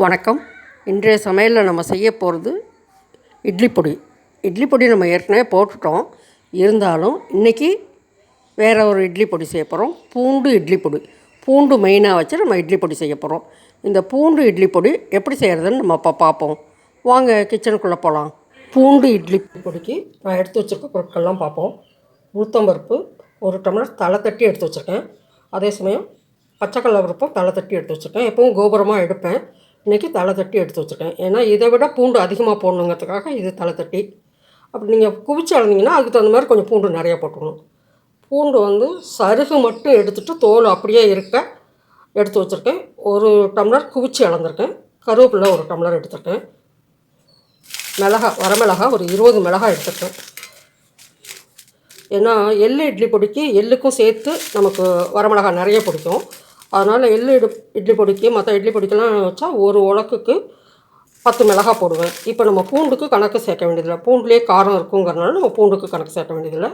வணக்கம். இன்றைய சமையலில் நம்ம செய்ய போகிறது இட்லி பொடி. இட்லி பொடி நம்ம ஏற்கனவே போட்டுட்டோம். இருந்தாலும் இன்றைக்கி வேறு ஒரு இட்லி பொடி செய்ய போகிறோம். பூண்டு இட்லி பொடி. பூண்டு மெயினாக வச்சு நம்ம இட்லி பொடி செய்ய போகிறோம். இந்த பூண்டு இட்லி பொடி எப்படி செய்கிறதுன்னு நம்ம இப்போ பார்ப்போம். வாங்க கிச்சனுக்குள்ளே போகலாம். பூண்டு இட்லி பொடிக்கு நான் எடுத்து வச்சுருக்க பொருட்கள்லாம் பார்ப்போம். உளுத்தம்பருப்பு 1 டம்ளர் தலை தட்டி எடுத்து வச்சுருக்கேன். அதே சமயம் பச்சைக்கடலை பருப்பும் தலை தட்டி எடுத்து வச்சுருக்கேன். எப்பவும் கோபுரமாக எடுப்பேன். இன்றைக்கி தலை தட்டி எடுத்து வச்சுருக்கேன். ஏன்னா இதை விட பூண்டு அதிகமாக போடணுங்கிறதுக்காக இது தலை தட்டி. அப்படி நீங்கள் குவிச்சு அளந்தீங்கன்னா அதுக்கு தகுந்த மாதிரி கொஞ்சம் பூண்டு நிறையா போட்டுக்கணும். பூண்டு சருகு மட்டும் எடுத்துகிட்டு தோல் அப்படியே இருக்க எடுத்து வச்சுருக்கேன். 1 டம்ளர் குவிச்சு அளந்திருக்கேன். கருவேப்பிலை 1 டம்ளர் எடுத்துருக்கேன். வரமிளகாய் ஒரு 20 மிளகாய் எடுத்துருக்கேன். ஏன்னா எள்ளு இட்லி பொடிக்கு எள்ளுக்கும் சேர்த்து நமக்கு வரமிளகாய் நிறைய பிடிக்கும். அதனால் எள்ளு இட்லி பொடிக்கு மற்ற இட்லி பொடிக்கெல்லாம் வச்சா ஒரு உலக்குக்கு 10 மிளகாய் போடுவேன். இப்போ நம்ம பூண்டுக்கு கணக்கு சேர்க்க வேண்டியதில்லை. பூண்டுலேயே காரம் இருக்குங்கிறனால நம்ம பூண்டுக்கு கணக்கு சேர்க்க வேண்டியதில்லை.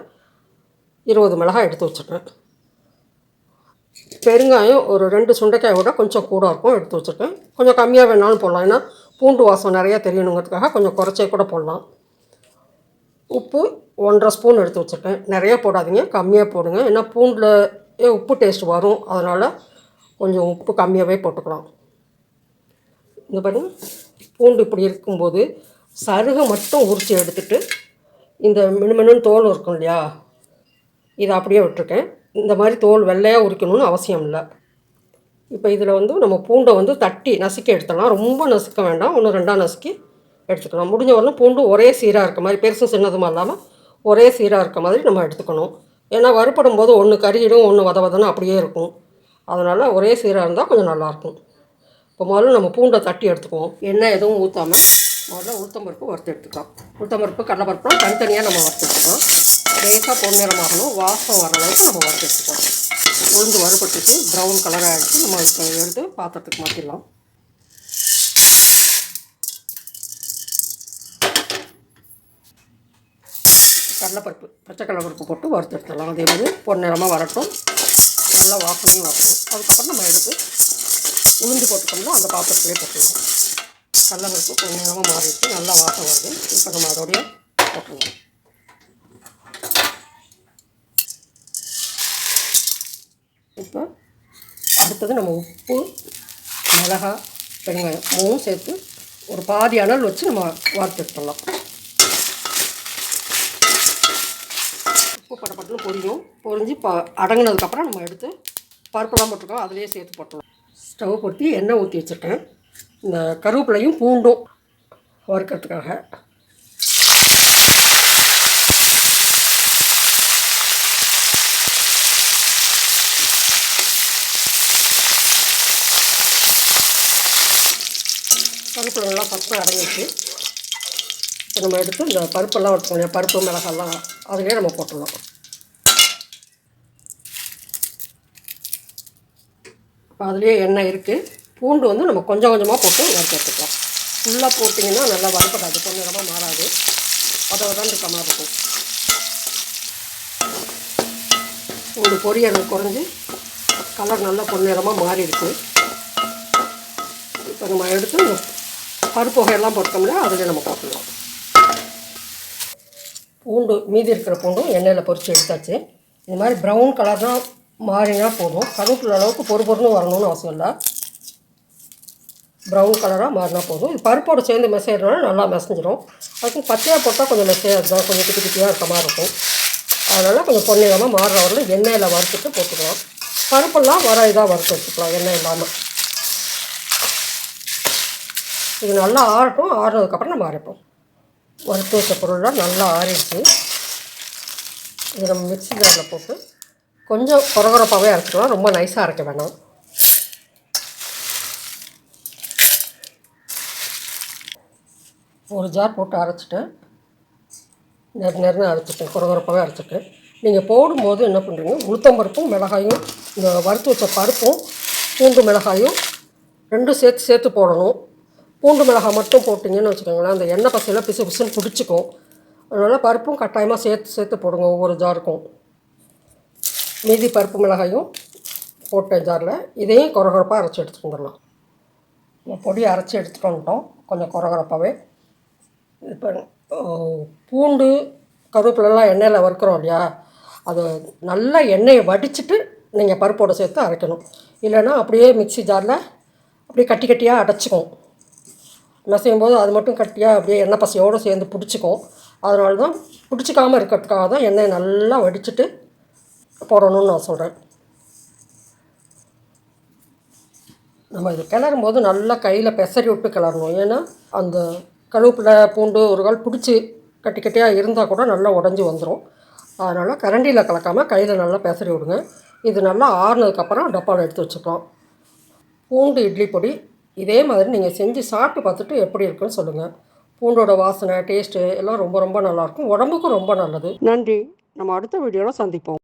20 மிளகாய் எடுத்து வச்சுருக்கேன். பெருங்காயம் ஒரு 2 சுண்டைக்காய் விட கொஞ்சம் கூட இருக்கும் எடுத்து வச்சுருக்கேன். கொஞ்சம் கம்மியாக வேணாலும் போடலாம். ஏன்னா பூண்டு வாசம் நிறையா தெரியணுங்கிறதுக்காக கொஞ்சம் குறைச்சே கூட போடலாம். உப்பு 1½ ஸ்பூன் எடுத்து வச்சுருக்கேன். நிறையா போடாதீங்க, கம்மியாக போடுங்க. ஏன்னா பூண்டில் உப்பு டேஸ்ட் வரும். அதனால் கொஞ்சம் உப்பு கம்மியாகவே போட்டுக்கலாம். இந்த பாருங்க, பூண்டு இப்படி இருக்கும்போது சருகை மட்டும் உரித்து எடுத்துகிட்டு இந்த மினுமினுன்னு தோல் இருக்கும் இல்லையா, இதை அப்படியே விட்டுருக்கேன். இந்த மாதிரி தோல் வெள்ளையாக உரிக்கணும்னு அவசியம் இல்லை. இப்போ இதில் நம்ம பூண்டை தட்டி நசுக்கி எடுத்துடலாம். ரொம்ப நசுக்க வேண்டாம், 1-2 நசுக்கி எடுத்துக்கலாம். முடிஞ்ச வரணும் பூண்டு ஒரே சீராக இருக்க மாதிரி, பெருசும் சின்னதுமா இல்லாமல் ஒரே சீராக இருக்க மாதிரி நம்ம எடுத்துக்கணும். ஏன்னா வறுப்படும் போது ஒன்று கறியிடும், ஒன்று வதன்னு அப்படியே இருக்கும். அதனால் ஒரே சீராக இருந்தால் கொஞ்சம் நல்லாயிருக்கும். இப்போ முதல்ல நம்ம பூண்டை தட்டி எடுத்துக்குவோம். எண்ணெய் எதுவும் ஊற்றாமல் முதல்ல உளுத்தம்பருப்பு வறுத்து எடுத்துக்கலாம். உளுத்தம்பருப்பு கடலைப்பருப்புலாம் தனித்தனியாக நம்ம வறுத்து எடுத்துக்கலாம். லேசாக பொன்னிறமாகணும், வாசம் வர அளவுக்கு நம்ம வறுத்து எடுத்துக்கலாம். உளுந்து வறுப்பட்டுட்டு ப்ரௌன் கலராக ஆகிடுச்சு. நம்ம இப்போ எடுத்து பாத்திரத்துக்கு மாற்றிடலாம். கடலைப்பருப்பு பச்சைக்கடலைப்பருப்பு போட்டு வறுத்து எடுத்துடலாம். அதே மாதிரி பொன்னிறமாக வரட்டும், நல்லா வாசனையும் வரணும். அதுக்கப்புறம் நம்ம எடுத்து உளுந்து போட்டுட்டோம்னா அந்த பாத்திரத்துலேயே போட்டுடலாம். கடலைப்பருப்பு பொன்னிறமாக மாறிட்டு நல்லா வாசம் வருது. இப்போ நம்ம அதோடைய போட்டுடலாம். இப்போ அடுத்தது நம்ம உப்பு, மிளகாய், வெங்காயம் 3 சேர்த்து ஒரு பாதி அனல் வச்சு நம்ம வறுத்து எடுத்துடலாம். உப்பு படப்பட்டுன்னு பொரிஞ்சு அடங்கினதுக்கப்புறம் நம்ம எடுத்து பருப்பெல்லாம் போட்டிருக்கோம், அதிலே சேர்த்து போட்டுருவோம். ஸ்டவ் பொருத்தி எண்ணெய் ஊற்றி வச்சுருக்கேன். இந்த கருவேப்பிலையும் பூண்டும் வறுக்கிறதுக்காக. கருவேப்பிலை நல்லா பக்கம் அடங்கிடுச்சு. இப்போ நம்ம எடுத்து இந்த பருப்பெல்லாம் வச்சுக்கோங்க இல்லையா, பருப்பு மிளகாலாம் அதிலே நம்ம போட்டுடலாம். இப்போ அதுலேயே எண்ணெய் இருக்குது. பூண்டு நம்ம கொஞ்சம் கொஞ்சமாக போட்டு வறுத்து எடுத்துக்கலாம். ஃபுல்லாக போட்டிங்கன்னா நல்லா வறுப்படாது, பொன்னிறமாக மாறாது, தான் இருக்க மாதிரி இருக்கும். பூண்டு பொரியல் குறைஞ்சி கலர் நல்லா பொன்னிறமாக மாறிடுச்சு. இப்போ நம்ம எடுத்து இந்த பருப்பு வகையெல்லாம் போட்டோம்னா அதில் நம்ம போட்டுடலாம். பூண்டு மீதி இருக்கிற பூண்டும் எண்ணெயில் பொரித்து எடுத்தாச்சு. இந்த மாதிரி ப்ரௌன் கலர் தான் மாறினா போதும். கருவேப்பிலை அளவுக்கு பொறுன்னு வரணும்னு அவசியம் இல்லை. ப்ரௌன் கலராக மாறினா போதும். இது பருப்போடு சேர்ந்து மெசைறதுனால நல்லா மெசஞ்சிடும். அதுக்கு பச்சையாக போட்டால் கொஞ்சம் மெசையாக இருந்தால் கொஞ்சம் குட்டி குட்டியாக இருக்க மாதிரி இருக்கும். அதனால் கொஞ்சம் பொன்னிறமாக மாறுற வரலும் எண்ணெயில் வறுத்துட்டு போட்டுக்கலாம். பருப்பெல்லாம் இதாக வறுத்து வச்சுக்கலாம் எண்ணெய் இல்லாமல். இது நல்லா ஆறட்டும். ஆறுனதுக்கப்புறம் நம்ம அரைப்போம். வறுத்து வச்ச பொருள்லாம் நல்லா ஆறிடுச்சு. இது நம்ம மிக்ஸி ஜாரில் போட்டு கொஞ்சம் கொரகொரப்பாகவே அரைச்சிக்கலாம், ரொம்ப நைஸாக அரைக்க வேணாம். ஒரு ஜார் போட்டு அரைச்சிட்டேன். நெருன்னு அரைச்சிட்டேன், கொரகொரப்பாகவே அரைச்சிட்டேன். நீங்கள் போடும்போது என்ன பண்ணுறீங்க, உளுத்தம்பருப்பும் மிளகாயும் இந்த வறுத்து வச்ச பருப்பும் பூண்டு மிளகாயும் 2 சேர்த்து போடணும். பூண்டு மிளகாய் மட்டும் போட்டிங்கன்னு வச்சுக்கோங்களேன், அந்த எண்ணெய் பசையெல்லாம் பிசு பிசுன்னு பிடிச்சிக்கும். அதனால் பருப்பும் கட்டாயமாக சேர்த்து போடுங்க ஒவ்வொரு ஜாருக்கும். மீதி பருப்பு மிளகாயும் போட்ட ஜாரில் இதையும் கொரகொரப்பாக அரைச்சி எடுத்துட்டு வந்துடலாம். பொடியை அரைச்சி எடுத்துகிட்டு வந்துட்டோம் கொஞ்சம் கொரகொரப்பாகவே. இப்போ பூண்டு கருவேப்பிலெல்லாம் எண்ணெயில் வறுக்கிறோம் இல்லையா, அது நல்லா எண்ணெயை வடிச்சிட்டு நீங்கள் பருப்போடு சேர்த்து அரைக்கணும். இல்லைன்னா அப்படியே மிக்ஸி ஜாரில் அப்படியே கட்டி கட்டியாக அடைச்சிக்கும். மசையும் போது அது மட்டும் கட்டியாக அப்படியே எண்ணெய் பசையோடு சேர்ந்து பிடிச்சிக்கும். அதனால தான் பிடிச்சிக்காமல் இருக்கிறதுக்காக தான் எண்ணெயை நல்லா வடிச்சிட்டு போடணும்னு நான் சொல்கிறேன். நம்ம இது கிளறும் போது நல்லா கையில் பெசரி விட்டு கிளறணும். ஏன்னா அந்த கருவேப்பிலை பூண்டு ஒரு கால் பிடிச்சி கட்டி கட்டியாக இருந்தால் கூட நல்லா உடஞ்சி வந்துடும். அதனால் கரண்டியில் கலக்காமல் கையில் நல்லா பெசரி விடுங்க. இது நல்லா ஆறுனதுக்கப்புறம் டப்பாவில் எடுத்து வச்சுக்கலாம். பூண்டு இட்லி பொடி இதே மாதிரி நீங்கள் செஞ்சு சாப்பிட்டு பார்த்துட்டு எப்படி இருக்குன்னு சொல்லுங்கள். பூண்டோட வாசனை டேஸ்ட்டு எல்லாம் ரொம்ப ரொம்ப நல்லாயிருக்கும். உடம்புக்கும் ரொம்ப நல்லது. நன்றி. நம்ம அடுத்த வீடியோவில் சந்திப்போம்.